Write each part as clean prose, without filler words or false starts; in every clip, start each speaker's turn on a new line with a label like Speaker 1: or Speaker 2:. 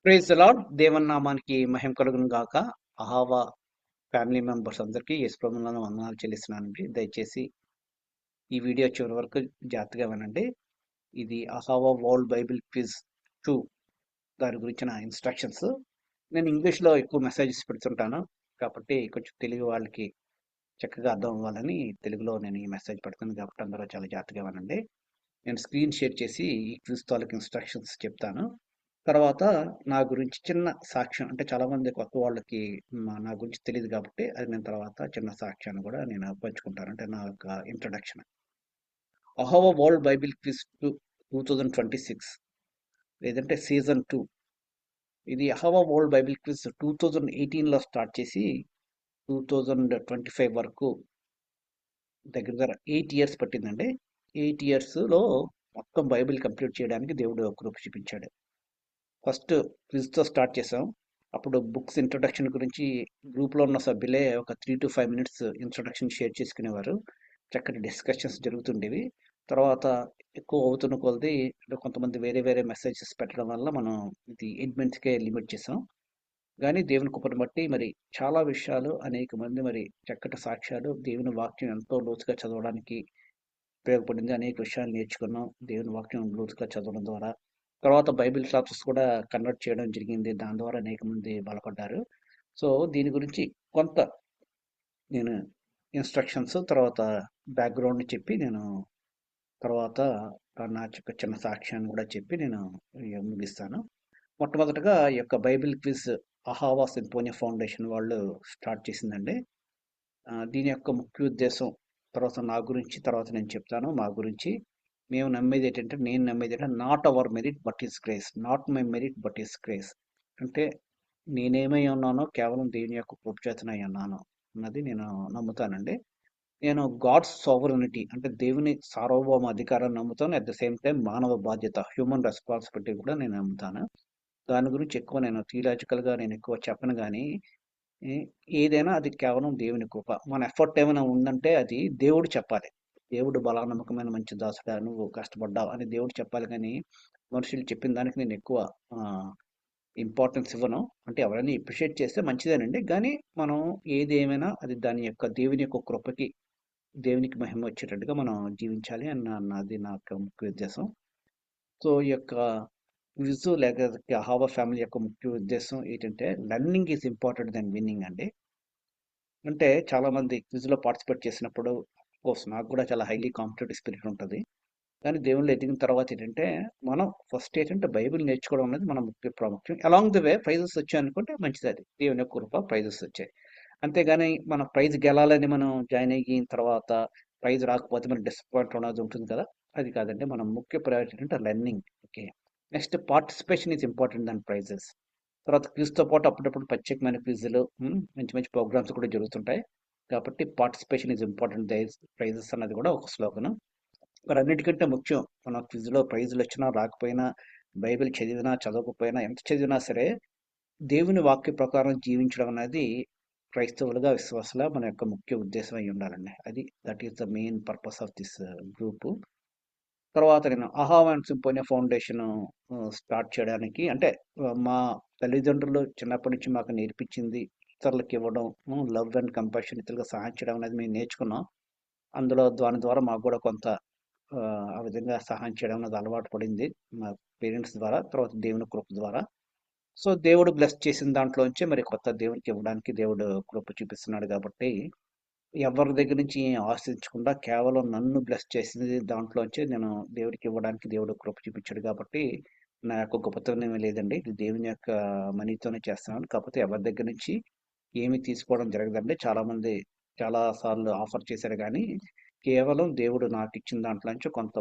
Speaker 1: Praise the lord. దేవుని నామానికి మహిమ కలుగును గాక. అహావా ఫ్యామిలీ మెంబర్స్ అందరికీ యేసుప్రభువునామమున వందనాలు చెల్లిస్తున్నానండి. దయచేసి ఈ వీడియో చివరి వరకు జాగ్రత్తగా వినండి. ఇది అహావా వరల్డ్ బైబిల్ క్విజ్ 2 దాని గురించిన ఇన్స్ట్రక్షన్స్. నేను ఇంగ్లీష్‌లో ఎక్కువ మెసేజెస్ పెడుతుంటాను. కాబట్టి కొంచెం తెలుగు వాళ్ళకి చక్కగా అర్థం అవ్వాలని తెలుగులో నేను ఈ మెసేజ్ పెడుతున్నాను కాబట్టి అందరూ చాలా జాగ్రత్తగా వినండి. నేను స్క్రీన్ షేర్ చేసి ఈ క్విజ్ తాలూకు ఇన్స్ట్రక్షన్స్ చెప్తాను. తర్వాత నా గురించి చిన్న సాక్ష్యం అంటే చాలామంది కొత్త వాళ్ళకి నా గురించి తెలియదు కాబట్టి అది నేను తర్వాత చిన్న సాక్ష్యాన్ని కూడా నేను పంచుకుంటాను. అంటే నా యొక్క ఇంట్రడక్షన్. అహోవా వరల్డ్ బైబిల్ క్విజ్ 2026 లేదంటే సీజన్ 2. ఇది అహోవా వరల్డ్ బైబిల్ క్విజ్ 2018లో స్టార్ట్ చేసి 2025 వరకు దగ్గర దగ్గర 8 ఇయర్స్ పట్టిందండి. 8 ఇయర్స్లో మొత్తం బైబిల్ కంప్లీట్ చేయడానికి దేవుడు కృప చూపించాడు. ఫస్ట్ క్విజ్తో స్టార్ట్ చేసాం. అప్పుడు బుక్స్ ఇంట్రొడక్షన్ గురించి గ్రూప్లో ఉన్న సభ్యులే ఒక 3 to 5 మినిట్స్ ఇంట్రొడక్షన్ షేర్ చేసుకునేవారు. చక్కటి డిస్కషన్స్ జరుగుతుండేవి. తర్వాత ఎక్కువ అవుతున్న కొలది కొంతమంది వేరే వేరే మెసేజెస్ పెట్టడం వల్ల మనం ఇది 8 మినిట్స్కే లిమిట్ చేసాం. కానీ దేవుని కృపను బట్టి మరి చాలా విషయాలు అనేక మంది మరి చక్కటి సాక్ష్యాలు దేవుని వాక్యం ఎంతో లోతుగా చదవడానికి ఉపయోగపడింది. అనేక విషయాలు నేర్చుకున్నాం దేవుని వాక్యం లోతుగా చదవడం ద్వారా. తర్వాత బైబిల్ క్లాసెస్ కూడా కన్వర్ట్ చేయడం జరిగింది. దాని ద్వారా అనేక మంది బలపడ్డారు. సో దీని గురించి కొంత నేను ఇన్స్ట్రక్షన్స్ తర్వాత బ్యాక్గ్రౌండ్ చెప్పి నేను తర్వాత నా యొక్క చిన్న సాక్ష్యాన్ని కూడా చెప్పి నేను ముగిస్తాను. మొట్టమొదటగా ఈ యొక్క బైబిల్ క్విజ్ అహావా సింపోనియా ఫౌండేషన్ వాళ్ళు స్టార్ట్ చేసిందండి. దీని యొక్క ముఖ్య ఉద్దేశం తర్వాత నా గురించి తర్వాత నేను చెప్తాను మా గురించి. మేము నమ్మేది ఏంటంటే నేను నమ్మేది ఏంటంటే not our merit but is grace, not my merit but is grace. అంటే నేనేమై ఉన్నానో కేవలం దేవుని యొక్క కృప చేతనై ఉన్నాను అన్నది నేను నమ్ముతానండి. నేను గాడ్స్ సావరనిటీ అంటే దేవుని సార్వభౌమ అధికారాన్ని నమ్ముతాను. అట్ ద సేమ్ టైం మానవ బాధ్యత హ్యూమన్ రెస్పాన్సిబిలిటీ కూడా నేను నమ్ముతాను. దాని గురించి ఎక్కువ నేను థియలాజికల్గా నేను ఎక్కువ చెప్పను కానీ ఏదైనా అది కేవలం దేవుని కృప. మన ఎఫర్ట్ ఏమైనా ఉందంటే అది దేవుడు చెప్పాలి. దేవుడు బలా నమ్మకమైన మంచి దాసుడా నువ్వు కష్టపడ్డావు అని దేవుడు చెప్పాలి కానీ మనుషులు చెప్పిన దానికి నేను ఎక్కువ ఇంపార్టెన్స్ ఇవ్వను. అంటే ఎవరైనా అప్రిషియేట్ చేస్తే మంచిదేనండి. కానీ మనం ఏది ఏమైనా అది దాని యొక్క దేవుని యొక్క కృపకి దేవునికి మహిమ వచ్చేటట్టుగా మనం జీవించాలి అన్నది నా యొక్క ముఖ్య ఉద్దేశం. సో ఈ యొక్క క్విజ్ లేక హావా ఫ్యామిలీ యొక్క ముఖ్య ఉద్దేశం ఏంటంటే learning is important then winning అండి. అంటే చాలామంది క్విజ్లో పార్టిసిపేట్ చేసినప్పుడు కోర్స్ నాకు కూడా చాలా హైలీ కాంపిటేటివ్ స్పిరిట్ ఉంటుంది. కానీ దేవుళ్ళు ఎదిగిన తర్వాత ఏంటంటే మనం ఫస్ట్ ఏంటంటే బైబిల్ నేర్చుకోవడం అనేది మన ముఖ్య ప్రాముఖ్యం. అలాంగ్ ది వే ప్రైజెస్ వచ్చాయి అనుకుంటే మంచిది, అది దేవుని యొక్క కృప ప్రైజెస్ వచ్చాయి. అంతేగాని మన ప్రైజ్ గెలాలని మనం జాయిన్ అయిన తర్వాత ప్రైజ్ రాకపోతే మనం డిసప్పాయింట్ అనేది ఉంటుంది కదా, అది కాదండి. మన ముఖ్య ప్రయారిటీ అంటే learning. Okay, next participation is important than prizes. తర్వాత క్విజ్తో పాటు అప్పుడప్పుడు ప్రత్యేకమైన క్విజ్లు మంచి మంచి ప్రోగ్రామ్స్ కూడా జరుగుతుంటాయి. కాబట్టి పార్టిసిపేషన్ ఈజ్ ఇంపార్టెంట్ ప్రైజెస్ అన్నది కూడా ఒక స్లోగన్. మరి అన్నిటికంటే ముఖ్యం మన క్విజ్లో ప్రైజులు వచ్చినా రాకపోయినా బైబిల్ చదివినా చదవకపోయినా ఎంత చదివినా సరే దేవుని వాక్య ప్రకారం జీవించడం అనేది క్రైస్తవులుగా విశ్వాసులా మన యొక్క ముఖ్య ఉద్దేశం అయి ఉండాలండి. అది that is the main purpose of this group. తర్వాత నేను అహావాన్ సింపోనియా ఫౌండేషన్ స్టార్ట్ చేయడానికి అంటే మా తల్లిదండ్రులు చిన్నప్పటి నుంచి మాకు నేర్పించింది ఇతరులకు ఇవ్వడం, లవ్ అండ్ కంపాషన్, ఇతరులకు సహాయం చేయడం అనేది మేము నేర్చుకున్నాం. అందులో దాని ద్వారా మాకు కూడా కొంత ఆ విధంగా సహాయం చేయడం అనేది అలవాటు పడింది మా పేరెంట్స్ ద్వారా, తర్వాత దేవుని కృప ద్వారా. సో దేవుడు బ్లెస్ చేసిన దాంట్లోంచి మరి కొత్త దేవునికి ఇవ్వడానికి దేవుడు కృప చూపిస్తున్నాడు కాబట్టి ఎవరి దగ్గర నుంచి ఏం ఆశించకుండా కేవలం నన్ను బ్లెస్ చేసింది దాంట్లోంచి నేను దేవుడికి ఇవ్వడానికి దేవుడు కృప చూపించాడు కాబట్టి నా యొక్క గొప్పతనం ఏమీ లేదండి. ఇది దేవుని యొక్క మనీతోనే చేస్తున్నాను. కాకపోతే ఎవరి దగ్గర నుంచి ఏమి తీసుకోవడం జరగదండి. చాలామంది చాలా సార్లు ఆఫర్ చేశారు కానీ కేవలం దేవుడు నాకు ఇచ్చిన దాంట్లో నుంచి కొంత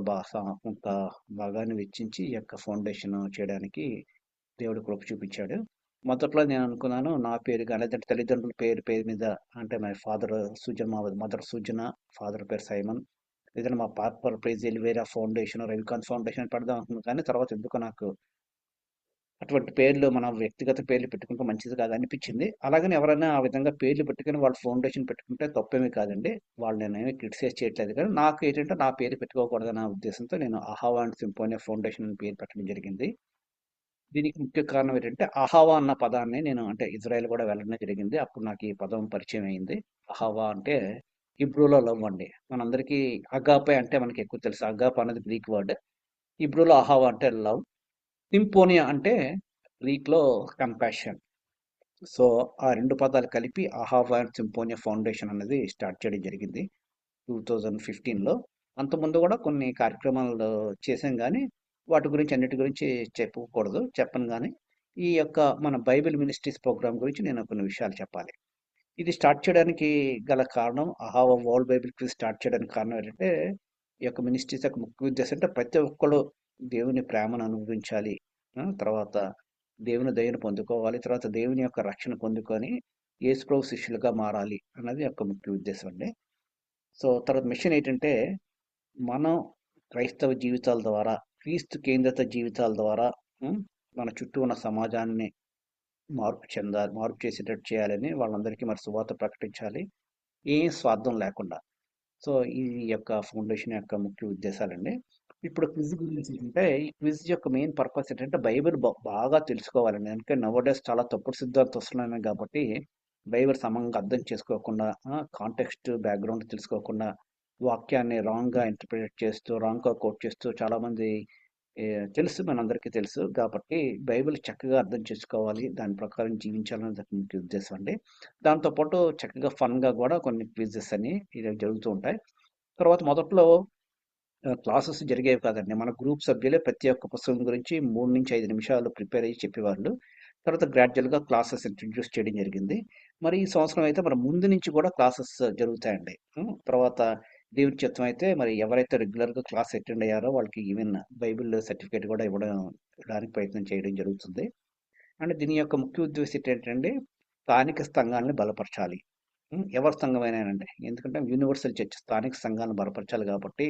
Speaker 1: భాగాన్ని వెచ్చించి ఈ యొక్క ఫౌండేషన్ చేయడానికి దేవుడు కృప చూపించాడు. మొదట్లో నేను అనుకున్నాను నా పేరు కానీ లేదంటే తల్లిదండ్రుల పేరు మీద, అంటే మై ఫాదర్ సుజన్, మా మదర్ సుజన, ఫాదర్ పేరు సైమన్, లేదంటే మా పాపర్ ప్రైజ్ ఎలివేరా ఫౌండేషన్, రవికాంత్ ఫౌండేషన్ పెడదాం అనుకున్నాను. కానీ తర్వాత ఎందుకో నాకు అటువంటి పేర్లు మన వ్యక్తిగత పేర్లు పెట్టుకుంటే మంచిది కాదు అనిపించింది. అలాగని ఎవరైనా ఆ విధంగా పేర్లు పెట్టుకుని వాళ్ళ ఫౌండేషన్ పెట్టుకుంటే తప్పేమీ కాదండి. వాళ్ళు నేనేమి క్రిటిసైజ్ చేయట్లేదు. కానీ నాకు ఏంటంటే నా పేరు పెట్టుకోకూడదన్న ఉద్దేశంతో నేను అహావా అండ్ సింపోనియా ఫౌండేషన్ అని పేరు పెట్టడం జరిగింది. దీనికి ముఖ్య కారణం ఏంటంటే అహవా అన్న పదాన్ని నేను అంటే ఇజ్రాయెల్ కూడా వెళ్ళడం జరిగింది. అప్పుడు నాకు ఈ పదం పరిచయం అయింది. అహవా అంటే హిబ్రూలో లవ్ అండి. మనందరికీ అగాపే అంటే మనకి ఎక్కువ తెలుసు. అగాప్ అనేది గ్రీక్ వర్డ్. హిబ్రూలో అహవా అంటే లవ్. సింపోనియా అంటే గ్రీక్‌లో కంపాషన్. సో, ఆ 2 పదాలు కలిపి అహవా అండ్ సింపోనియా ఫౌండేషన్ అనేది స్టార్ట్ చేయడం జరిగింది 2015లో. అంతకుముందు కూడా కొన్ని కార్యక్రమాలు చేశాం గానీ, వాటి గురించి అన్నిటి గురించి చెప్పుకోకూడదు. చెప్పను గానీ, ఈ యొక్క మన బైబిల్ మినిస్ట్రీస్ ప్రోగ్రామ్ గురించి నేను కొన్ని విషయాలు చెప్పాలి. ఇది స్టార్ట్ చేయడానికి గల కారణం వరల్డ్ బైబిల్ క్విజ్ స్టార్ట్ చేయడానికి కారణం ఏంటంటే, ఈ యొక్క మినిస్ట్రీస్ యొక్క ముఖ్య ఉద్దేశం అంటే ప్రతి ఒక్కళ్ళు దేవుని ప్రేమను అనుభవించాలి. తర్వాత దేవుని దయను పొందుకోవాలి. తర్వాత దేవుని యొక్క రక్షణ పొందుకొని యేసుప్రభు శిష్యులుగా మారాలి అన్నది యొక్క ముఖ్య ఉద్దేశం అండి. సో, తర్వాత మిషన్ ఏంటంటే, మనం క్రైస్తవ జీవితాల ద్వారా, క్రీస్తు కేంద్రిత జీవితాల ద్వారా హ్మ్, మన చుట్టూ ఉన్న సమాజాన్ని మార్పు చేసేటట్టు చేయాలని వాళ్ళందరికీ మరి సువార్త ప్రకటించాలి. ఏ స్వార్థం లేకుండా. సో, ఈ యొక్క ఫౌండేషన్ యొక్క ముఖ్య ఉద్దేశాలండి. ఇప్పుడు క్విజ్ గురించి అంటే, ఈ క్విజ్ యొక్క మెయిన్ పర్పస్ ఏంటంటే బైబిల్ బాగా తెలుసుకోవాలండి. ఎందుకంటే నౌ-ఏ-డేస్ చాలా తప్పుడు సిద్ధాంతాలు వస్తున్నాయి కాబట్టి, బైబిల్ సమంగా అర్థం చేసుకోకుండా, కాంటెక్స్ట్ బ్యాక్‌గ్రౌండ్ తెలుసుకోకుండా, వాక్యాన్ని రాంగ్‌గా ఇంటర్ప్రిటేట్ చేస్తూ, రాంగ్‌గా కోట్ చేస్తూ చాలామంది తెలుసు మనందరికీ తెలుసు. కాబట్టి బైబిల్ చక్కగా అర్థం చేసుకోవాలి. దాని ప్రకారం జీవించాలనేది ఒక ముఖ్య ఉద్దేశం అండి. దాంతో పాటు చక్కగా ఫన్‌గా గూడా కొన్ని క్విజెస్ అని ఇలా జరుగుతూ ఉంటాయి. తర్వాత మొదట్లో క్లాసెస్ జరిగేవి కాదండి. మన గ్రూప్ సభ్యులే ప్రతి ఒక్క పుస్తకం గురించి 3-5 నిమిషాలు ప్రిపేర్ అయ్యి చెప్పేవాళ్ళు. తర్వాత గ్రాడ్యుయల్‌గా క్లాసెస్ ఇంట్రొడ్యూస్ చేయడం జరిగింది. మరి ఈ సంవత్సరం అయితే మరి ముందు నుంచి కూడా క్లాసెస్ జరుగుతాయండి. తర్వాత దేవుని చిత్తం అయితే మరి ఎవరైతే రెగ్యులర్‌గా క్లాస్ అటెండ్ అయ్యారో వాళ్ళకి ఈవెన్ బైబిల్ సర్టిఫికేట్ కూడా ఇవ్వడానికి ప్రయత్నం చేయడం జరుగుతుంది. అండ్ దీని యొక్క ముఖ్య ఉద్దేశ్యం ఏంటంటే స్థానిక సంఘాలను బలపరచాలి. ఎవరి సంఘమైనానండి. ఎందుకంటే యూనివర్సల్ చర్చ్ స్థానిక సంఘాలను బలపరచాలి కాబట్టి,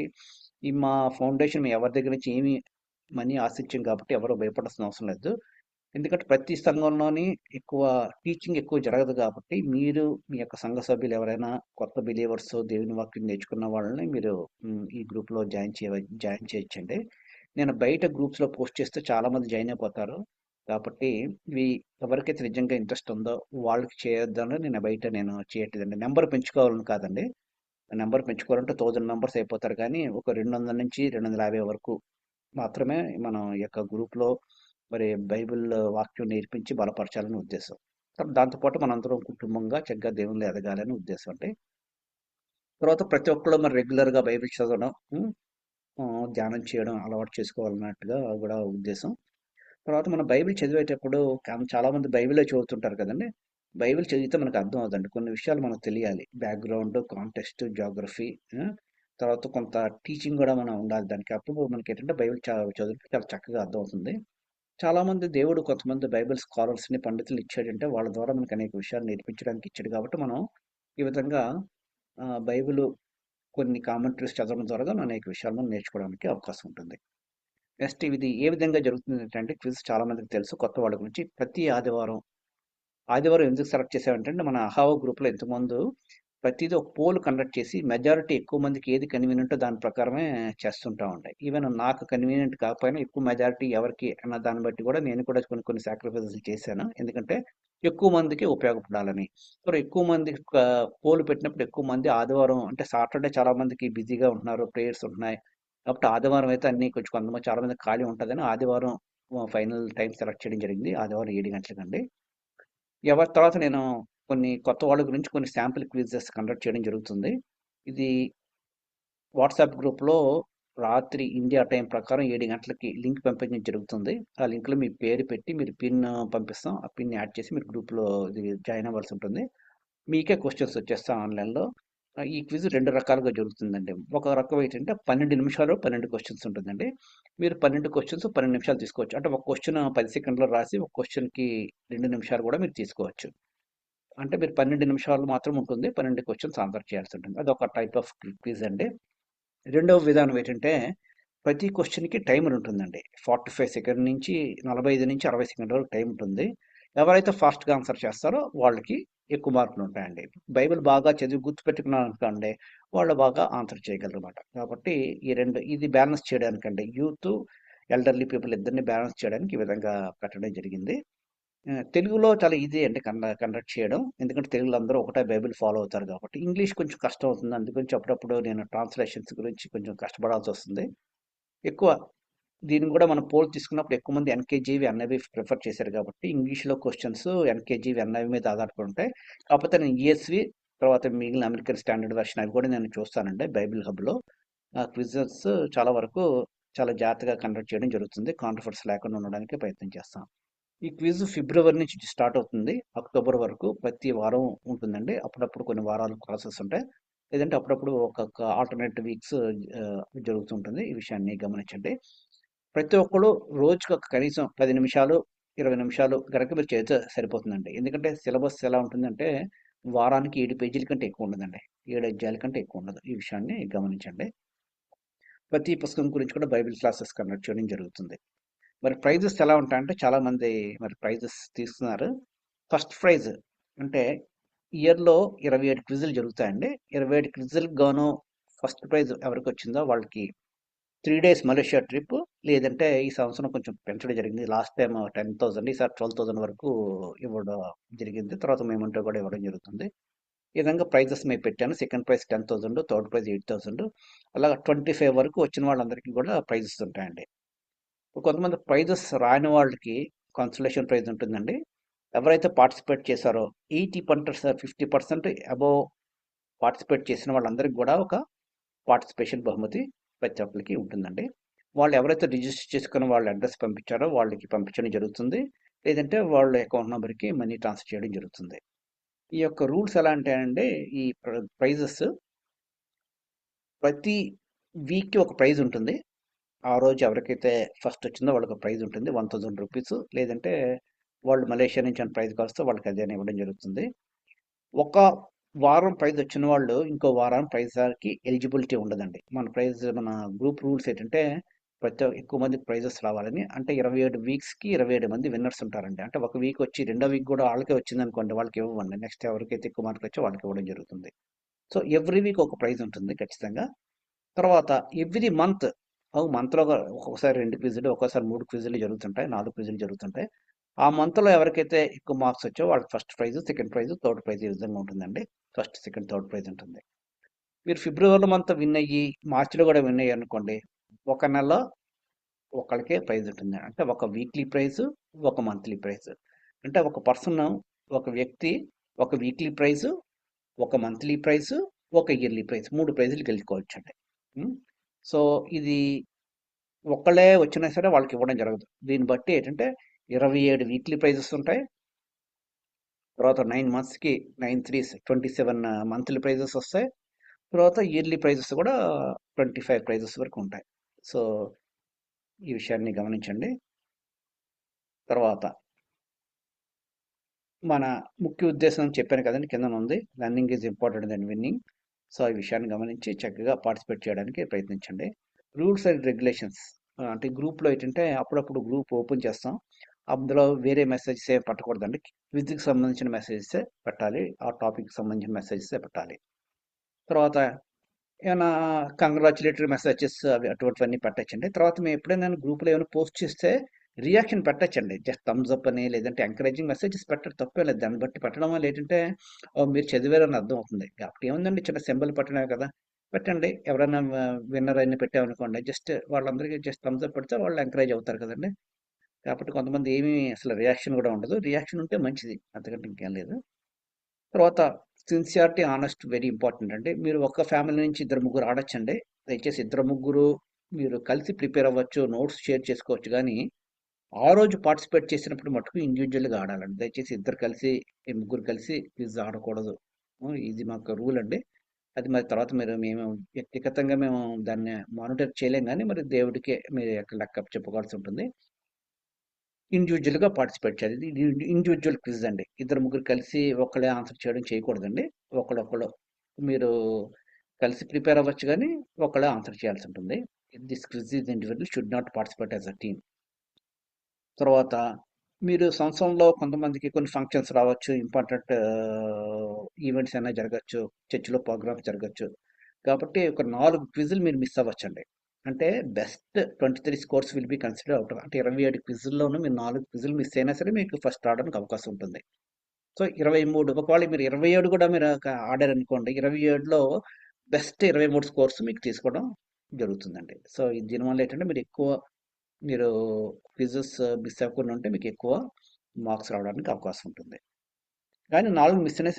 Speaker 1: ఈ మా ఫౌండేషన్ మేము ఎవరి దగ్గర నుంచి ఏమి మనీ ఆశించం కాబట్టి ఎవరు భయపడాల్సిన అవసరం లేదు. ఎందుకంటే ప్రతి సంఘంలోని ఎక్కువ టీచింగ్ ఎక్కువ జరగదు కాబట్టి, మీరు మీ యొక్క సంఘ సభ్యులు ఎవరైనా కొత్త బిలీవర్స్ దేవుని వాక్యం నేర్చుకున్న వాళ్ళని మీరు ఈ గ్రూప్‌లో జాయిన్ చేయొచ్చండి. నేను బయట గ్రూప్స్‌లో పోస్ట్ చేస్తే చాలామంది జాయిన్ అయిపోతారు. కాబట్టి ఇవి ఎవరికైతే నిజంగా ఇంట్రెస్ట్ ఉందో వాళ్ళకి చేయొద్దని నేను చేయట్లేదండి. నంబర్ పెంచుకోవాలని కాదండి. నంబర్ పెంచుకోవాలంటే 1000 మెంబర్స్ అయిపోతారు కానీ, ఒక 200-250 వరకు మాత్రమే మనం ఈ యొక్క గ్రూప్‌లో మరి బైబిల్ వాక్యం నేర్పించి బలపరచాలని ఉద్దేశం. దాంతో పాటు మనందరం కుటుంబంగా చక్కగా దేవునిలో ఎదగాలని ఉద్దేశం అండి. తర్వాత ప్రతి ఒక్కళ్ళు మరి రెగ్యులర్‌గా బైబిల్ చదవడం, ధ్యానం చేయడం అలవాటు చేసుకోవాలన్నట్టుగా కూడా ఉద్దేశం. తర్వాత మనం బైబిల్ చదివేటప్పుడు చాలామంది బైబిలే చదువుతుంటారు కదండీ! బైబిల్ చదివితే మనకు అర్థం అవ్వదండి. కొన్ని విషయాలు మనకు తెలియాలి. బ్యాక్‌గ్రౌండ్, కాంటెక్స్ట్, జియోగ్రఫీ తర్వాత కొంత టీచింగ్ గూడా మనం ఉండాలి దానికి. అప్పుడు మనకేంటంటే బైబిల్ చదివితే చాలా చక్కగా అర్థమవుతుంది. చాలామంది దేవుడు కొంతమంది బైబిల్ స్కాలర్స్‌ని, పండితుల్ని ఇచ్చాడంటే వాళ్ళ ద్వారా మనకు అనేక విషయాలు నేర్పించడానికి ఇచ్చాడు కాబట్టి మనం ఈ విధంగా బైబిలు కొన్ని కామెంటరీస్ చదవడం ద్వారా మనం అనేక విషయాలు మనం నేర్చుకోవడానికి అవకాశం ఉంటుంది. నెక్స్ట్ ఇది ఏ విధంగా జరుగుతుందంటే క్విజ్ చాలా మందికి తెలుసు. కొత్త వాళ్ళ గురించి ప్రతి ఆదివారం ఎందుకు సెలెక్ట్ చేసామంటే మన అహావో గ్రూప్‌లో ఇంతకుముందు ప్రతిదీ ఒక పోల్ కండక్ట్ చేసి మెజారిటీ ఎక్కువ మందికి ఏది కన్వీనియంటో దాని ప్రకారమే చేస్తుంటామండి. ఈవెన్ నాకు కన్వీనియంట్ కాకపోయినా ఎక్కువ మెజారిటీ ఎవరికి అన్న దాన్ని బట్టి కూడా నేను కూడా కొన్ని కొన్ని సాక్రిఫైసెస్ చేశాను. ఎందుకంటే ఎక్కువ మందికి ఉపయోగపడాలని. సో, ఎక్కువ మంది పోల్ పెట్టినప్పుడు ఎక్కువ మంది ఆదివారం అంటే సాటర్‌డే చాలా మందికి బిజీగా ఉంటున్నారు. ప్రేయర్స్ ఉంటున్నాయి. కాబట్టి ఆదివారం అయితే అన్నీ కొంచెం కొంతమంది చాలా మందికి ఖాళీ ఉంటదని ఆదివారం ఫైనల్ టైమ్ సెలెక్ట్ చేయడం జరిగింది. ఆదివారం 7 గంటలకండి. ఎవరి తర్వాత నేను కొన్ని కొత్త వాళ్ళ గురించి కొన్ని శాంపిల్ క్విజెస్ కండక్ట్ చేయడం జరుగుతుంది. ఇది వాట్సాప్ గ్రూప్‌లో రాత్రి ఇండియా టైం ప్రకారం 7 గంటలకి లింక్ పంపించడం జరుగుతుంది. ఆ లింక్‌లో మీ పేరు పెట్టి మీరు పిన్ పంపిస్తాం. ఆ పిన్ యాడ్ చేసి మీరు గ్రూప్‌లో ఇది జాయిన్ అవ్వాల్సి ఉంటుంది. మీకే క్వెషన్స్ వచ్చేస్తాయి ఆన్‌లైన్‌లో. ఈ క్విజ్ 2 రకాలుగా జరుగుతుందండి. ఒక రకం ఏంటంటే 12 నిమిషాలు 12 క్వెషన్స్ ఉంటుందండి. మీరు 12 క్వెషన్స్ 12 నిమిషాలు తీసుకోవచ్చు. అంటే ఒక క్వెషన్ 10 సెకండ్‌లో రాసి ఒక క్వెషన్‌కి 2 నిమిషాలు కూడా మీరు తీసుకోవచ్చు. అంటే మీరు 12 నిమిషాలు మాత్రం ఉంటుంది. 12 క్వెషన్స్ ఆన్సర్ చేయాల్సి ఉంటుంది. అదొక టైప్ ఆఫ్ క్విజ్ అండి. రెండవ విధానం ఏంటంటే, ప్రతి క్వెషన్‌కి టైమర్ ఉంటుందండి. 45 సెకండ్ నుంచి 45-60 సెకండ్ల వరకు టైం ఉంటుంది. ఎవరైతే ఫాస్ట్‌గా ఆన్సర్ చేస్తారో వాళ్ళకి ఎక్కువ మార్కులు ఉంటాయండి. బైబిల్ బాగా చదివి గుర్తుపెట్టుకున్నారనుకోండి, వాళ్ళు బాగా ఆన్సర్ చేయగలరన్నమాట. కాబట్టి ఈ 2 ఇది బ్యాలెన్స్ చేయడానికండి. యూత్ ఎల్డర్లీ పీపుల్ ఇద్దరిని బ్యాలెన్స్ చేయడానికి ఈ విధంగా పెట్టడం జరిగింది. తెలుగులో చాలా ఈజీ అండి కండక్ట్ చేయడం. ఎందుకంటే తెలుగులో అందరూ ఒకటే బైబిల్ ఫాలో అవుతారు కాబట్టి. ఇంగ్లీష్ కొంచెం కష్టం అవుతుంది. అందుగురించి అప్పుడప్పుడు నేను ట్రాన్స్‌లేషన్స్ గురించి కొంచెం కష్టపడాల్సొస్తుంది. ఎక్కువ దీన్ని కూడా మనం పోల్ తీసుకున్నప్పుడు ఎక్కువ మంది ఎన్‌కేజీవి, ఎన్ఐవి ప్రిఫర్ చేశారు కాబట్టి ఇంగ్లీష్‌లో క్వెషన్స్ ఎన్‌కేజీవి, ఎన్ఐవి మీద ఆధారపడి ఉంటాయి. కాకపోతే నేను ఈఎస్వి తర్వాత మిగిలిన అమెరికన్ స్టాండర్డ్ వెర్షన్ అవి కూడా నేను చూస్తానండి బైబిల్ హబ్‌లో. క్విజెస్ చాలా వరకు చాలా జాగ్రత్తగా కండక్ట్ చేయడం జరుగుతుంది. కాంట్రోవర్సీ లేకుండా ఉండడానికి ప్రయత్నం చేస్తాం. ఈ క్విజ్ ఫిబ్రవరి నుంచి స్టార్ట్ అవుతుంది. అక్టోబర్ వరకు ప్రతి వారం ఉంటుందండి. అప్పుడప్పుడు కొన్ని వారాలు క్లాసెస్ ఉంటాయి. లేదంటే అప్పుడప్పుడు ఒక్కొక్క ఆల్టర్నేట్ వీక్స్ జరుగుతుంటుంది. ఈ విషయాన్ని గమనించండి. ప్రతి ఒక్కళ్ళు రోజుకి ఒక కనీసం 10 నిమిషాలు, 20 నిమిషాలు గనక మీరు చేస్తే సరిపోతుందండి. ఎందుకంటే సిలబస్ ఎలా ఉంటుందంటే వారానికి 7 పేజీల కంటే ఎక్కువ ఉండదండి. 7 అధ్యాయాల కంటే ఎక్కువ ఉండదు. ఈ విషయాన్ని గమనించండి. ప్రతి పుస్తకం గురించి కూడా బైబిల్ క్లాసెస్ కండక్ట్ చేయడం జరుగుతుంది. మరి ప్రైజెస్ ఎలా ఉంటాయంటే చాలామంది మరి ప్రైజెస్ తీసుకున్నారు. ఫస్ట్ ప్రైజ్ అంటే ఇయర్‌లో 27 క్విజులు జరుగుతాయండి. 27 క్విజులకు గాను ఫస్ట్ ప్రైజ్ ఎవరికి వచ్చిందో వాళ్ళకి 3 డేస్ మలేషియా ట్రిప్, లేదంటే ఈ సంవత్సరం కొంచెం పెంచడం జరిగింది. లాస్ట్ టైమ్ 10,000 ఈసారి 12,000 వరకు ఇవ్వడం జరిగింది. తర్వాత మేమంటూ కూడా ఇవ్వడం జరుగుతుంది. ఈ విధంగా ప్రైజెస్ మేము పెట్టాను. సెకండ్ ప్రైజ్ 10,000, థర్డ్ ప్రైజ్ 8,000 అలాగా 25 వరకు వచ్చిన వాళ్ళందరికీ కూడా ప్రైజెస్ ఉంటాయండి. కొంతమంది ప్రైజెస్ రాని వాళ్ళకి కన్సలేషన్ ప్రైజ్ ఉంటుందండి. ఎవరైతే పార్టిసిపేట్ చేశారో 50% అబోవ్ పార్టిసిపేట్ చేసిన వాళ్ళందరికీ కూడా ఒక పార్టిసిపేషన్ బహుమతి ప్రతి ఒక్కరికి ఉంటుందండి. వాళ్ళు ఎవరైతే రిజిస్టర్ చేసుకుని వాళ్ళ అడ్రస్ పంపించారో వాళ్ళకి పంపించడం జరుగుతుంది. లేదంటే వాళ్ళ అకౌంట్ నెంబర్కి మనీ ట్రాన్స్ఫర్ చేయడం జరుగుతుంది. ఈ యొక్క రూల్స్ ఎలా అంటే ఈ ప్రైజెస్ ప్రతి వీక్‌కి ఒక ప్రైజ్ ఉంటుంది. ఆ రోజు ఎవరికైతే ఫస్ట్ వచ్చిందో వాళ్ళకి ప్రైజ్ ఉంటుంది. 1000 రూపీస్. లేదంటే వాళ్ళు మలేషియా నుంచి ఏమైనా ప్రైజ్ కావస్తే వాళ్ళకి అదే ఇవ్వడం జరుగుతుంది. ఒక వారం ప్రైజ్ వచ్చిన వాళ్ళు ఇంకో వారం ప్రైజ్‌కి ఎలిజిబిలిటీ ఉండదండి. మన గ్రూప్ రూల్స్ ఏంటంటే ఎక్కువ మందికి ప్రైజెస్ రావాలని. అంటే 27 వీక్స్‌కి 27 మంది విన్నర్స్ ఉంటారండి. అంటే ఒక వీక్ వచ్చి రెండో వీక్ కూడా వాళ్ళకే వచ్చిందనుకోండి వాళ్ళకి ఇవ్వమండి. నెక్స్ట్ ఎవరికైతే ఎక్కువ మార్కులు వచ్చో వాళ్ళకి ఇవ్వడం జరుగుతుంది. సో ఎవ్రీ వీక్ ఒక ప్రైజ్ ఉంటుంది ఖచ్చితంగా. తర్వాత ఎవ్రీ మంత్ మంత్‌లో ఒక్కొక్కసారి 2 క్విజులు, ఒక్కోసారి 3 క్విజులు జరుగుతుంటాయి. 4 క్విజులు జరుగుతుంటాయి. ఆ మంత్‌లో ఎవరికైతే ఎక్కువ మార్క్స్ వచ్చాయో వాళ్ళకి first prize, second prize, third prize ఈ విధంగా ఉంటుందండి. ఫస్ట్, సెకండ్, థర్డ్ ప్రైజ్ ఉంటుంది. మీరు ఫిబ్రవరిలో మంత్ విన్ అయ్యి, మార్చిలో కూడా విన్ అయ్యారనుకోండి, ఒక నెలలో ఒకళ్ళకే ప్రైజ్ ఉంటుంది. అంటే ఒక వీక్లీ ప్రైజ్, ఒక మంత్లీ ప్రైజ్. అంటే ఒక పర్సన్, ఒక వ్యక్తి ఒక వీక్లీ ప్రైజ్, ఒక మంత్లీ ప్రైజ్, ఒక ఇయర్లీ ప్రైజ్ 3 ప్రైజులు గెలుచుకోవచ్చండి. హ్మ్. సో ఇది ఒక్కళ్ళే వచ్చినా సరే వాళ్ళకి ఇవ్వడం జరగదు. దీన్ని బట్టి ఏంటంటే 27 వీక్లీ ప్రైజెస్ ఉంటాయి. తర్వాత 9 మంత్స్‌కి 9 త్రీస్ 27 మంత్లీ ప్రైజెస్ వస్తాయి. తర్వాత ఇయర్లీ ప్రైజెస్ కూడా 25 ప్రైజెస్ వరకు ఉంటాయి. సో ఈ విషయాన్ని గమనించండి. తర్వాత మన ముఖ్య ఉద్దేశం చెప్పాను కదండీ కిందనుంది. Learning is important then winning. So ఈ విషయాన్ని గమనించి చక్కగా పార్టిసిపేట్ చేయడానికి ప్రయత్నించండి. రూల్స్ అండ్ రెగ్యులేషన్స్ అంటే గ్రూప్‌లో ఏంటంటే అప్పుడప్పుడు గ్రూప్ ఓపెన్ చేస్తాం. అందులో వేరే మెసేజెస్ ఏమి పెట్టకూడదండి. క్విజ్‌కి సంబంధించిన మెసేజెసే పెట్టాలి. ఆ టాపిక్‌కి సంబంధించిన మెసేజెసే పెట్టాలి. తర్వాత ఏమైనా కంగ్రాచ్యులేటరీ మెసేజెస్ అవి అటువంటివన్నీ పెట్టొచ్చండి. తర్వాత మేము ఎప్పుడైనా గ్రూప్‌లో ఏమైనా పోస్ట్ చేస్తే రియాక్షన్ పెట్టొచ్చండి. జస్ట్ థమ్స్ అప్ అని లేదంటే ఎంకరేజింగ్ మెసేజెస్ పెట్టడం తప్పేం లేదు. దాన్ని బట్టి పెట్టడం వల్ల ఏంటంటే మీరు చదివారని అర్థం అవుతుంది. కాబట్టి ఏముందండి చిన్న సింబల్ పెట్టడమే కదా! పెట్టండి. ఎవరైనా విన్నర్ అని పెట్టామనుకోండి జస్ట్ వాళ్ళందరికీ జస్ట్ థమ్స్ అప్ పెడితే వాళ్ళు ఎంకరేజ్ అవుతారు కదండీ! కాబట్టి కొంతమంది ఏమీ అసలు రియాక్షన్ కూడా ఉండదు. రియాక్షన్ ఉంటే మంచిది. అంతకంటే ఇంకేం లేదు. తర్వాత సిన్సియారిటీ, ఆనెస్ట్ వెరీ ఇంపార్టెంట్ అండి. మీరు ఒక్క ఫ్యామిలీ నుంచి ఇద్దరు ముగ్గురు ఆడొచ్చండి. దయచేసి ఇద్దరు ముగ్గురు మీరు కలిసి ప్రిపేర్ అవ్వచ్చు. నోట్స్ షేర్ చేసుకోవచ్చు గానీ, ఆ రోజు పార్టిసిపేట్ చేసినప్పుడు మటుకు ఇండివిడ్యువల్‌గా ఆడాలండి. దయచేసి ఇద్దరు కలిసి, ఈ ముగ్గురు కలిసి క్విజ్ ఆడకూడదు. ఇది మాకు రూల్ అండి. అది మరి తర్వాత మేము వ్యక్తిగతంగా మేము దాన్ని మానిటర్ చేయలేం గానీ, మరి దేవుడికే మీరు లెక్క చెప్పుకోవాల్సి ఉంటుంది. ఇండివిడ్యువల్‌గా పార్టిసిపేట్ చేయాలి. ఇది ఇండివిడ్యువల్ క్విజ్ అండి. ఇద్దరు ముగ్గురు కలిసి ఒక్కళ్ళే ఆన్సర్ చేయడం చేయకూడదండి. ఒకళ్ళొకళ్ళు మీరు కలిసి ప్రిపేర్ అవ్వచ్చు గానీ, ఒకళ్ళే ఆన్సర్ చేయాల్సి ఉంటుంది. This quiz is individual should not participate as a team. తర్వాత మీరు సంవత్సరంలో కొంతమందికి కొన్ని ఫంక్షన్స్ రావచ్చు. ఇంపార్టెంట్ ఈవెంట్స్ అయినా జరగచ్చు. చర్చ్‌లో ప్రోగ్రామ్స్ జరగచ్చు. కాబట్టి ఒక 4 క్విజ్‌లు మీరు మిస్ అవ్వచ్చండి. అంటే best 23 scores will be consider out అంటే 27 క్విజుల్లోనూ మీరు 4 క్విజులు మిస్ అయినా సరే మీకు ఫస్ట్ రావడానికి అవకాశం ఉంటుంది. సో 23 ఒకవేళ మీరు 27 కూడా మీరు ఆడారు అనుకోండి, 27లో బెస్ట్ 23 స్కోర్స్ మీకు తీసుకోవడం జరుగుతుందండి. సో దీనివల్ల ఏంటంటే మీరు క్విజెస్ మిస్ అవ్వకుండా ఉంటే మీకు ఎక్కువ మార్క్స్ రావడానికి అవకాశం ఉంటుంది. కానీ 4 మిస్ అయినా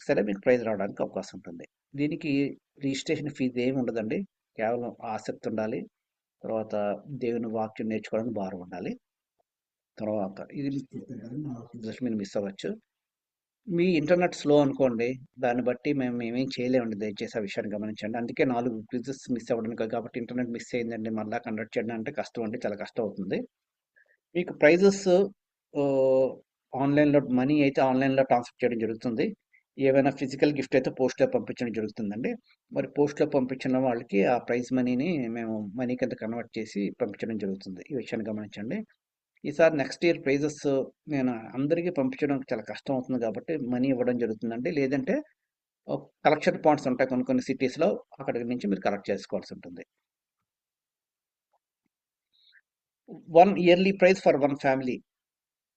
Speaker 1: సరే మీకు ప్రైజ్ రావడానికి అవకాశం ఉంటుంది. దీనికి రిజిస్ట్రేషన్ ఫీజు ఏమి ఉండదండి. కేవలం ఆసక్తి ఉండాలి. తర్వాత దేవుని వాక్యం నేర్చుకోవడానికి భారం ఉండాలి. తర్వాత ఇది జస్ట్ మీరు మిస్ అవ్వచ్చు. మీ ఇంటర్నెట్ స్లో అనుకోండి, దాన్ని బట్టి మేమేం చేయలేమండి. దయచేసి ఆ విషయాన్ని గమనించండి. అందుకే 4 క్విజెస్ మిస్ అవ్వడం కాబట్టి ఇంటర్నెట్ మిస్ అయిందండి మళ్ళా కండక్ట్ చేయడం అంటే కష్టం అండి. చాలా కష్టం అవుతుంది. మీకు ప్రైజెస్ ఆన్లైన్లో మనీ అయితే ఆన్లైన్లో ట్రాన్స్ఫర్ చేయడం జరుగుతుంది. ఏవైనా ఫిజికల్ గిఫ్ట్ అయితే పోస్ట్లో పంపించడం జరుగుతుందండి. మరి పోస్ట్లో పంపించిన వాళ్ళకి ఆ ప్రైజ్ మనీని మేము మనీ కింద కన్వర్ట్ చేసి పంపించడం జరుగుతుంది. ఈ విషయాన్ని గమనించండి. ఈసారి నెక్స్ట్ ఇయర్ ప్రైజెస్ నేను అందరికీ పంపించడం చాలా కష్టం అవుతుంది కాబట్టి మనీ ఇవ్వడం జరుగుతుందండి. లేదంటే కలెక్షన్ పాయింట్స్ ఉంటాయి కొన్ని కొన్ని సిటీస్లో, అక్కడి నుంచి మీరు కలెక్ట్ చేసుకోవాల్సి ఉంటుంది. 1 yearly prize for 1 family.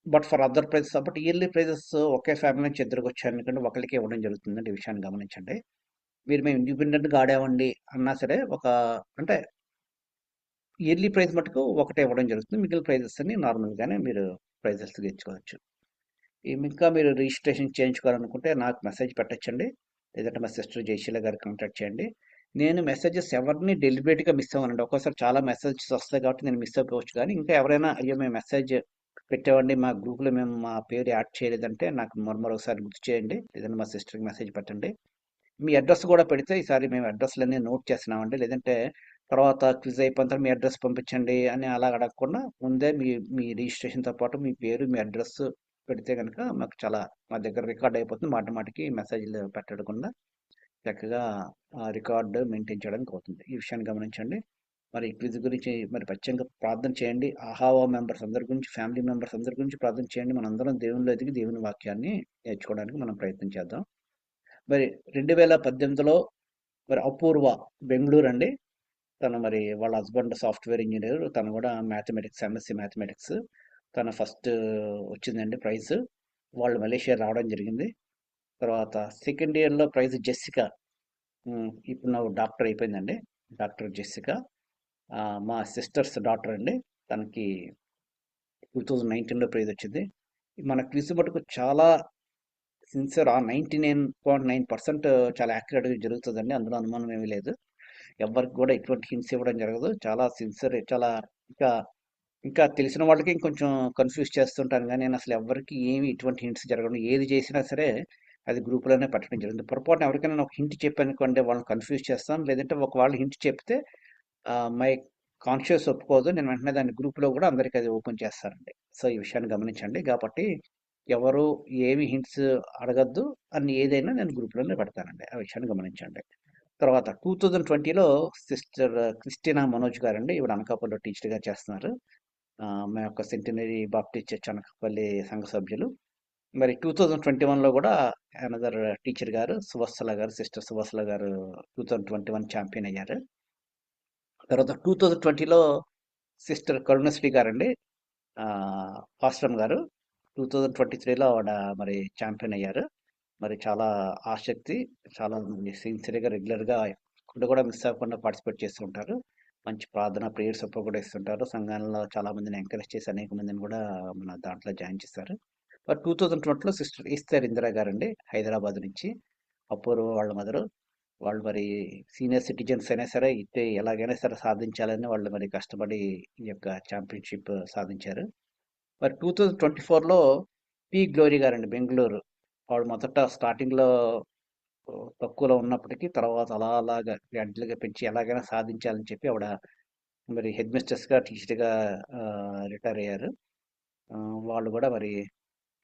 Speaker 1: But for other prizes but yearly prizes ఒకే ఫ్యామిలీ నుంచి ఇద్దరికి వచ్చారు అనుకోండి, ఒకరికి ఇవ్వడం జరుగుతుందండి. ఈ విషయాన్ని గమనించండి. మేము ఇండిపెండెంట్గా ఆడామండి అన్నా సరే అంటే ఇయర్లీ ప్రైజ్ మటుకు ఒకటే ఇవ్వడం జరుగుతుంది. మిగిలిన ప్రైజెస్ అన్ని నార్మల్గానే మీరు ప్రైజెస్ తెచ్చుకోవచ్చు. ఇంకా మీరు రిజిస్ట్రేషన్ చేయించుకోవాలనుకుంటే నాకు మెసేజ్ పెట్టచ్చండి. లేదంటే మా సిస్టర్ జయశీల గారికి కాంటాక్ట్ చేయండి. నేను మెసేజెస్ ఎవరిని డెలిబరేట్గా మిస్ అవ్వనండి. ఒక్కోసారి చాలా మెసేజెస్ వస్తాయి కాబట్టి నేను మిస్ అయిపోవచ్చు. కానీ ఇంకా ఎవరైనా అయ్యో మేము మెసేజ్ పెట్టామండి మా గ్రూప్లో మేము మా పేరు యాడ్ చేయలేదంటే నాకు మరొకసారి గుర్తు చేయండి. లేదంటే మా సిస్టర్కి మెసేజ్ పెట్టండి. మీ అడ్రస్ కూడా పెడితే ఈసారి మేము అడ్రస్లన్నీ నోట్ చేస్తున్నామండి. లేదంటే తర్వాత క్విజ్ అయిపోయిన తర్వాత మీ అడ్రస్ పంపించండి అని అలా అడగకుండా ముందే మీ మీ రిజిస్ట్రేషన్తో పాటు మీ పేరు మీ అడ్రస్ పెడితే కనుక మాకు చాలా మా దగ్గర రికార్డ్ అయిపోతుంది. మాటి మాటికి మెసేజ్లు పెట్టకుండా చక్కగా రికార్డు మెయింటైన్ చేయడానికి అవుతుంది. ఈ విషయాన్ని గమనించండి. మరి క్విజ్ గురించి మరి ప్రత్యేకంగా ప్రార్థన చేయండి. ఆహావా మెంబర్స్ అందరి గురించి, ఫ్యామిలీ మెంబర్స్ అందరి గురించి ప్రార్థన చేయండి. మనందరం దేవునిలో ఎదిగి దేవుని వాక్యాన్ని నేర్చుకోవడానికి మనం ప్రయత్నం చేద్దాం. మరి 2018లో మరి అపూర్వ బెంగళూరు అండి. తను మరి వాళ్ళ హస్బెండ్ సాఫ్ట్వేర్ ఇంజనీర్. తను కూడా మ్యాథమెటిక్స్, ఎంఎస్సి మ్యాథమెటిక్స్. తను ఫస్ట్ వచ్చిందండి ప్రైజ్. వాళ్ళు మలేషియా రావడం జరిగింది. తర్వాత సెకండ్ ఇయర్లో ప్రైజ్ జెస్సికా. ఇప్పుడు నాకు డాక్టర్ అయిపోయిందండి. డాక్టర్ జెస్సికా మా సిస్టర్స్ డాటర్ అండి. తనకి 2019లో ప్రైజ్ వచ్చింది. మన క్విజ్ మటుకు చాలా సిన్సియర్ 99.9% చాలా యాక్యురేట్గా జరుగుతుందండి. అందులో అనుమానం ఏమీ లేదు. ఎవరికి కూడా ఎటువంటి హింట్స్ ఇవ్వడం జరగదు. చాలా సిన్సియర్ చాలా ఇంకా ఇంకా తెలిసిన వాళ్ళకి ఇంకొంచెం కన్ఫ్యూజ్ చేస్తుంటాను కానీ నేను అసలు ఎవరికి ఏమి ఇటువంటి హింట్స్ జరగదు. ఏది చేసినా సరే అది గ్రూప్లోనే పెట్టడం జరుగుతుంది. పొరపాటున ఎవరికైనా నేను ఒక హింట్ చెప్పాను అనుకోండి వాళ్ళని కన్ఫ్యూజ్ చేస్తాను. లేదంటే ఒకవేళ హింట్ చెప్తే మై కాన్షియస్ ఒప్పుకోదు. నేను వెంటనే దాన్ని గ్రూప్లో కూడా అందరికీ అది ఓపెన్ చేస్తానండి. సో ఈ విషయాన్ని గమనించండి. కాబట్టి ఎవరు ఏమి హింట్స్ అడగద్దు అని ఏదైనా నేను గ్రూప్లోనే పెడతానండి. ఆ విషయాన్ని గమనించండి. తర్వాత 2020లో సిస్టర్ క్రిస్టినా మనోజ్ గారండి. ఈవిడ అనకాపల్లిలో టీచర్గా చేస్తున్నారు. మా యొక్క సెంటినరీ బాప్టిస్ట్ చర్చ్ అనకాపల్లి సంఘ సభ్యులు. మరి 2021లో కూడా అనదర్ టీచర్ గారు సువత్సల గారు, సిస్టర్ సువత్సల గారు 2021 ఛాంపియన్ అయ్యారు. తర్వాత 2020లో సిస్టర్ కరుణశ్రీ గారండి, పాస్టమ్ గారు 2023లో ఆవిడ మరి ఛాంపియన్ అయ్యారు. మరి చాలా ఆసక్తి, చాలా సిన్సియర్గా రెగ్యులర్గా ఇప్పుడు కూడా మిస్ అవ్వకుండా పార్టిసిపేట్ చేస్తూ ఉంటారు. మంచి ప్రార్థన ప్రేయర్ సపోర్ట్ కూడా ఇస్తుంటారు. సంఘాలలో చాలా మందిని ఎంకరేజ్ చేసి అనేక మందిని కూడా మన దాంట్లో జాయిన్ చేశారు. మరి 2020లో సిస్టర్ ఈస్తర్ ఇందిరా గారండి, హైదరాబాద్ నుంచి. అపూర్వ వాళ్ళ మదరు. వాళ్ళు మరి సీనియర్ సిటిజన్స్ అయినా సరే ఇట్టే ఎలాగైనా సరే సాధించాలని వాళ్ళు మరి కష్టపడి ఈ యొక్క ఛాంపియన్షిప్ సాధించారు. మరి 2024లో పి గ్లోరీ గారండి, బెంగళూరు. ఆవిడ మొదట స్టార్టింగ్లో తక్కువలో ఉన్నప్పటికీ తర్వాత అలాగా గ్రాడ్యువల్గా పెంచి ఎలాగైనా సాధించాలని చెప్పి ఆవిడ మరి హెడ్ మిస్ట్రెస్గా టీచర్గా రిటైర్ అయ్యారు. వాళ్ళు కూడా మరి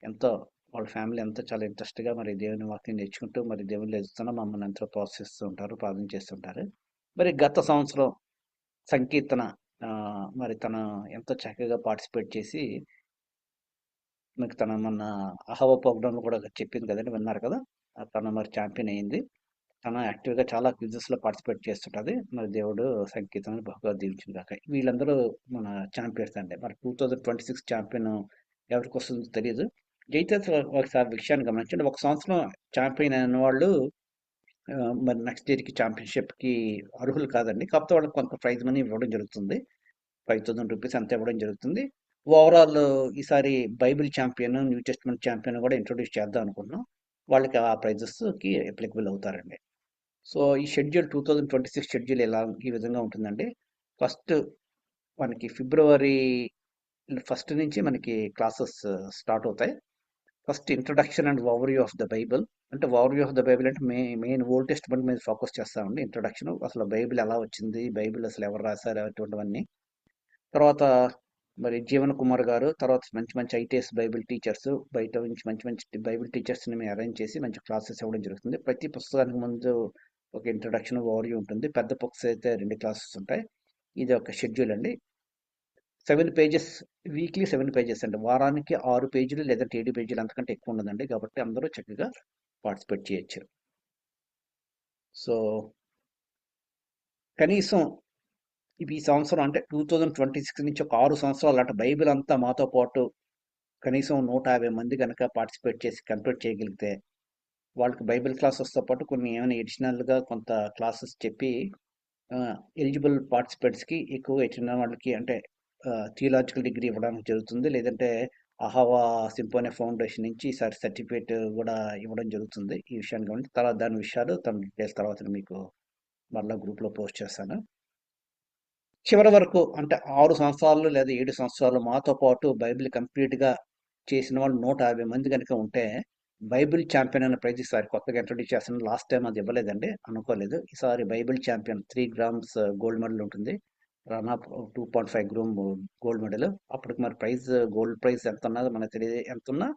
Speaker 1: ఎంతో వాళ్ళ ఫ్యామిలీ ఎంతో చాలా ఇంట్రెస్ట్గా మరి దేవుని వాక్యం నేర్చుకుంటూ మరి దేవుళ్ళు ఎదుగుతున్నా మమ్మల్ని ఎంతో ప్రోత్సహిస్తూ ఉంటారు, ప్రార్థన చేస్తుంటారు. మరి గత సంవత్సరం సంకీర్తన మరి తను ఎంతో చక్కగా పార్టిసిపేట్ చేసి మీకు తన మొన్న అహవ ప్రోగ్రామ్ కూడా చెప్పింది కదండి, విన్నారు కదా. తను మరి ఛాంపియన్ అయ్యింది. తను యాక్టివ్‌గా చాలా క్విజెస్‌లో పార్టిసిపేట్ చేస్తుంటది. మరి దేవుడు సంగీతాన్ని బహుగా దీవించును గాక. వీళ్ళందరూ మన చాంపియన్స్ అండి. మరి 2026 చాంపియన్ ఎవరికొస్తుందో తెలీదు. అయితే ఒకసారి విషయాన్ని గమనించండి. ఒక సంవత్సరం చాంపియన్ అయిన వాళ్ళు మరి నెక్స్ట్ ఇయర్‌కి చాంపియన్‌షిప్‌కి అర్హులు కాదండి. కాకపోతే వాళ్ళకి కొంత ప్రైజ్ మనీ ఇవ్వడం జరుగుతుంది. రూ. 5,000 అంత ఇవ్వడం జరుగుతుంది. ఓవరాల్ ఈసారి Bible champion, new testament champion కూడా ఇంట్రొడ్యూస్ చేద్దాం అనుకుంటున్నాం. వాళ్ళకి ఆ ప్రైజెస్‌కి అప్లికబుల్ అవుతారండి. సో, ఈ షెడ్యూల్ 2026 షెడ్యూల్ ఈ విధంగా ఉంటుందండి. ఫస్ట్ మనకి ఫిబ్రవరి ఫస్ట్ నుంచి మనకి క్లాసెస్ స్టార్ట్ అవుతాయి. First introduction and overview of the Bible. అంటే ఓవర్‌వ్యూ ఆఫ్ ద బైబిల్ అంటే మెయిన్ ఓల్డ్ టెస్ట్‌మెంట్ మీద ఫోకస్ చేస్తామండి. ఇంట్రడక్షన్ అసలు బైబిల్ ఎలా వచ్చింది? బైబిల్ అసలు ఎవరు రాసారు? అటువంటివన్నీ. తర్వాత మరి జీవన్ కుమార్ గారు, తర్వాత మంచి మంచి ఐటీఎస్ బైబిల్ టీచర్స్, బయట నుంచి మంచి మంచి బైబిల్ టీచర్స్‌ని మేము అరేంజ్ చేసి మంచి క్లాసెస్ ఇవ్వడం జరుగుతుంది. ప్రతి పుస్తకానికి ముందు ఒక ఇంట్రడక్షన్, ఓవర్‌వ్యూ ఉంటుంది. పెద్ద బుక్స్ అయితే 2 క్లాసెస్ ఉంటాయి. ఇది ఒక షెడ్యూల్ అండి. 7 పేజెస్, వీక్లీ 7 పేజెస్ అండి. వారానికి 6 పేజీలు లేదంటే 7 పేజీలు అంతకంటే ఎక్కువ ఉండదండి. కాబట్టి అందరూ చక్కగా పార్టిసిపేట్ చేయొచ్చు. సో, కనీసం ఈ సంవత్సరం అంటే 2026 నుంచి ఒక 6 సంవత్సరాలు అంటే బైబిల్ అంతా మాతో పాటు కనీసం 150 మంది గనక పార్టిసిపేట్ చేసి కంప్లీట్ చేయగలిగితే, వాళ్ళకి బైబిల్ క్లాసెస్‌తో పాటు కొన్ని ఏమైనా అడిషనల్‌గా కొంత క్లాసెస్ చెప్పి ఎలిజిబుల్ పార్టిసిపేట్స్‌కి ఎక్కువగా ఇచ్చిన వాళ్ళకి అంటే థియలాజికల్ డిగ్రీ ఇవ్వడానికి జరుగుతుంది. లేదంటే అహవా సింఫోనియా ఫౌండేషన్ నుంచి ఈసారి సర్టిఫికేట్ కూడా ఇవ్వడం జరుగుతుంది. ఈ విషయాన్ని గమనించి తర్వాత దాని విషయాలు తమ డీటెయిల్స్ తర్వాత మీకు మరలా గ్రూప్‌లో పోస్ట్ చేస్తాను. చివరి వరకు అంటే 6 సంవత్సరాలు లేదా 7 సంవత్సరాలు మాతో పాటు బైబిల్ కంప్లీట్‌గా చేసిన వాళ్ళు 150 మంది గనుక ఉంటే, బైబిల్ ఛాంపియన్ అనే ప్రైజ్ ఈసారి కొత్తగా ఇంట్రొడ్యూస్ చేస్తున్నాం. లాస్ట్ టైమ్ అది ఇవ్వలేదండి. అనుకోలేదు. ఈసారి Bible champion 3 grams gold medal ఉంటుంది. Runner up 2.5 gram gold medal. అప్పటికి మరి గోల్డ్ ప్రైజ్ ఎంత ఉన్నదో మనకు తెలియదు. ఎంతున్నా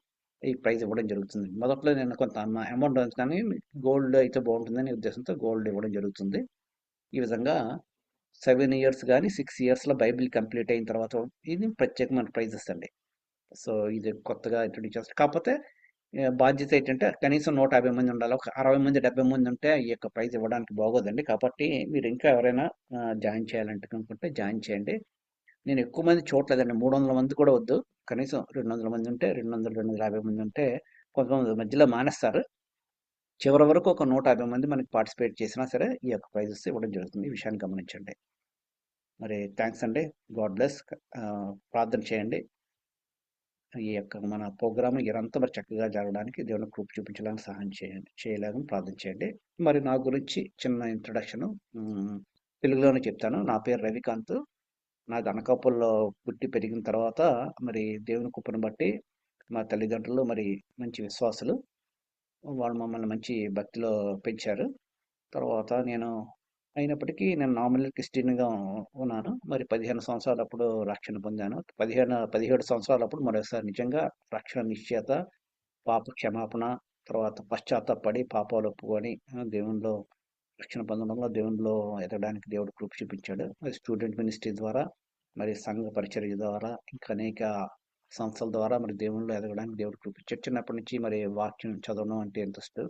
Speaker 1: ఈ ప్రైజ్ ఇవ్వడం జరుగుతుంది. మొదట్లో నేను కొంత అమౌంట్ కానీ గోల్డ్ అయితే బాగుంటుందనే ఉద్దేశంతో గోల్డ్ ఇవ్వడం జరుగుతుంది. ఈ విధంగా 7 ఇయర్స్ గాని, 6 ఇయర్స్‌లో బైబిల్ కంప్లీట్ అయిన తర్వాత ఇది ప్రత్యేకమైన ప్రైజెస్ అండి. సో, ఇది కొత్తగా ఇంట్రొడ్యూస్ చేస్తారు. కాకపోతే బాధ్యత ఏంటంటే కనీసం 150 మంది ఉండాలి. ఒక 60 మంది, 70 మంది ఉంటే ఈ యొక్క ప్రైజ్ ఇవ్వడానికి బాగోదండి. కాబట్టి మీరు ఇంకా ఎవరైనా జాయిన్ చేయాలంటే అనుకుంటే జాయిన్ చేయండి. నేను ఎక్కువ మంది చూడట్లేదండి. 300 మంది కూడా వద్దు. కనీసం 200 మంది ఉంటే 200, 250 మంది ఉంటే కొంతమంది మధ్యలో మానేస్తారు. చివరి వరకు ఒక 150 మంది మనకి పార్టిసిపేట్ చేసినా సరే ఈ యొక్క ప్రైజెస్ ఇవ్వడం జరుగుతుంది. ఈ విషయాన్ని గమనించండి. మరి థ్యాంక్స్ అండి. God bless. ప్రార్థన చేయండి. ఈ యొక్క మన ప్రోగ్రామ్ ఇదంతా మరి చక్కగా జరగడానికి దేవుని కృప చూపించడానికి సహాయం చేయలేదని ప్రార్థన చేయండి. మరి నా గురించి చిన్న ఇంట్రడక్షన్ తెలుగులోనే చెప్తాను. నా పేరు రవికాంత్. నాది అనకాపల్లిలో పుట్టి పెరిగిన తర్వాత మరి దేవుని కృపను బట్టి మా తల్లిదండ్రులు మరి మంచి విశ్వాసులు. వాళ్ళు మమ్మల్ని మంచి భక్తిలో పెంచారు. తర్వాత నేను నామినల్ క్రిస్టియన్‌గా ఉన్నాను. మరి 15 సంవత్సరాలప్పుడు రక్షణ పొందాను. 17 సంవత్సరాలప్పుడు మరోసారి నిజంగా రక్షణ నిశ్చయత, పాప క్షమాపణ, తర్వాత పశ్చాత్తాపపడి పాపాలు ఒప్పుకొని దేవునిలో రక్షణ పొందడంలో దేవునిలో ఎదగడానికి దేవుడు కృప చూపించాడు. మరి స్టూడెంట్ మినిస్ట్రీ ద్వారా, మరి సంఘ పరిచర్య ద్వారా, ఇంకా అనేక సంస్థల ద్వారా మరి దేవునిలో ఎదగడానికి దేవుడు కృప ఇచ్చాడు. చిన్నప్పటి నుంచి మరి వాక్యం చదవడం అంటే ఇంట్రెస్ట్.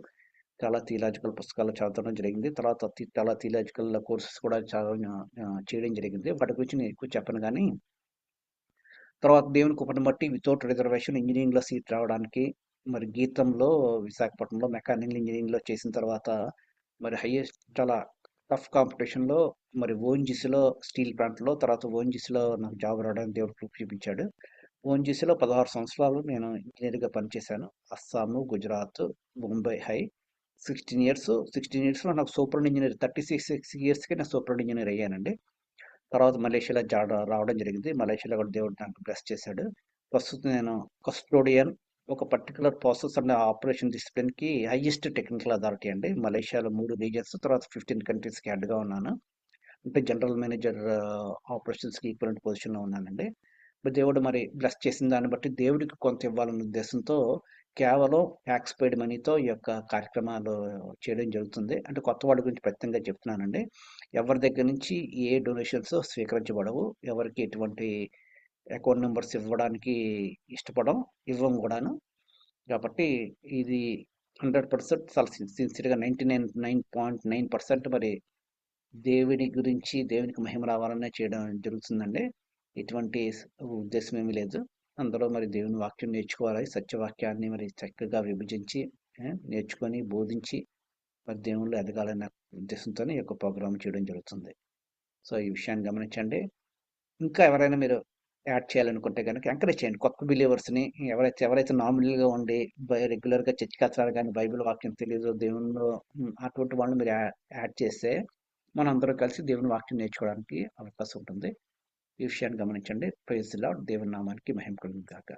Speaker 1: చాలా థియలాజికల్ పుస్తకాలు చదవడం జరిగింది. తర్వాత చాలా థియలాజికల్ కోర్సెస్ కూడా చేయడం జరిగింది. వాటి గురించి నేను ఎక్కువ చెప్పను గానీ, తర్వాత దేవుని కృపను బట్టి వితౌట్ రిజర్వేషన్ ఇంజినీరింగ్‌లో సీట్ రావడానికి, మరి గీతంలో విశాఖపట్నంలో మెకానికల్ ఇంజినీరింగ్‌లో చేసిన తర్వాత, మరి చాలా టఫ్ కాంపిటీషన్‌లో మరి ఓఎన్‌జీసీలో స్టీల్ ప్లాంట్‌లో, తర్వాత ఓఎన్‌జీసీలో నాకు జాబ్ రావడానికి దేవుడు కృప చూపించాడు. ఓఎన్‌జీసీలో 16 సంవత్సరాలు నేను ఇంజినీర్‌గా పనిచేశాను. అస్సాము, గుజరాత్, ముంబై 16 ఇయర్స్‌లో నాకు సూపరింటెండెంట్ ఇంజినీర్ 36 ఇయర్స్‌కి నేను సూపరింటెండెంట్ ఇంజినీర్ అయ్యానండి. తర్వాత మలేషియాలో రావడం జరిగింది. మలేషియాలో కూడా దేవుడు నాకు బ్లెస్ చేశాడు. ప్రస్తుతం నేను కస్టోడియన్, ఒక పర్టిక్యులర్ ప్రాసెస్ అండ్ ఆపరేషన్ డిసిప్లిన్‌కి హైయెస్ట్ టెక్నికల్ అథారిటీ అండి. మలేషియాలో 3 రీజియన్స్, తర్వాత 15 కంట్రీస్‌కి హెడ్‌గా ఉన్నాను. అంటే జనరల్ మేనేజర్ ఆపరేషన్స్‌కి ఈక్వలెంట్ పొజిషన్‌లో ఉన్నానండి. దేవుడు మరి బ్లెస్ చేసిన దాన్ని బట్టి దేవుడికి కొంత ఇవ్వాలన్న ఉద్దేశంతో కేవలం ట్యాక్స్ పెయిడ్ మనీతో ఈ యొక్క కార్యక్రమాలు చేయడం జరుగుతుంది. అంటే కొత్త వాడి గురించి ప్రత్యేకంగా చెప్తున్నానండి. ఎవరి దగ్గర నుంచి ఏ డొనేషన్స్ స్వీకరించబడవు. ఎవరికి ఎటువంటి అకౌంట్ నెంబర్స్ ఇవ్వడానికి ఇష్టపడం, ఇవ్వం కూడాను. కాబట్టి ఇది 100% చాలా సిన్సియర్‌గా 99.9% మరి దేవుడి గురించి, దేవునికి మహిమ రావాలనే చేయడం జరుగుతుందండి. ఎటువంటి ఉద్దేశ్యం ఏమీ లేదు. అందరూ మరి దేవుని వాక్యం నేర్చుకోవాలి. సత్యవాక్యాన్ని మరి చక్కగా విభజించి నేర్చుకొని, బోధించి మరి దేవుళ్ళు ఎదగాలన్న ఉద్దేశంతోనే ఈ యొక్క ప్రోగ్రామ్ చేయడం జరుగుతుంది. సో, ఈ విషయాన్ని గమనించండి. ఇంకా ఎవరైనా మీరు యాడ్ చేయాలనుకుంటే గనుక ఎంకరేజ్ చేయండి. కొత్త బిలీవర్స్‌ని ఎవరైతే నామినల్‌గా ఉండి రెగ్యులర్‌గా చర్చికొస్తారు గానీ బైబిల్ వాక్యం తెలీదు, దేవునిలో అటువంటి వాళ్ళు మీరు యాడ్ చేస్తే మనందరం కలిసి దేవుని వాక్యం నేర్చుకోవడానికి అవకాశం ఉంటుంది. ఈ విషయాన్ని గమనించండి. Praise the lord. దేవుని నామానికి మహిమ కలుగును గాక.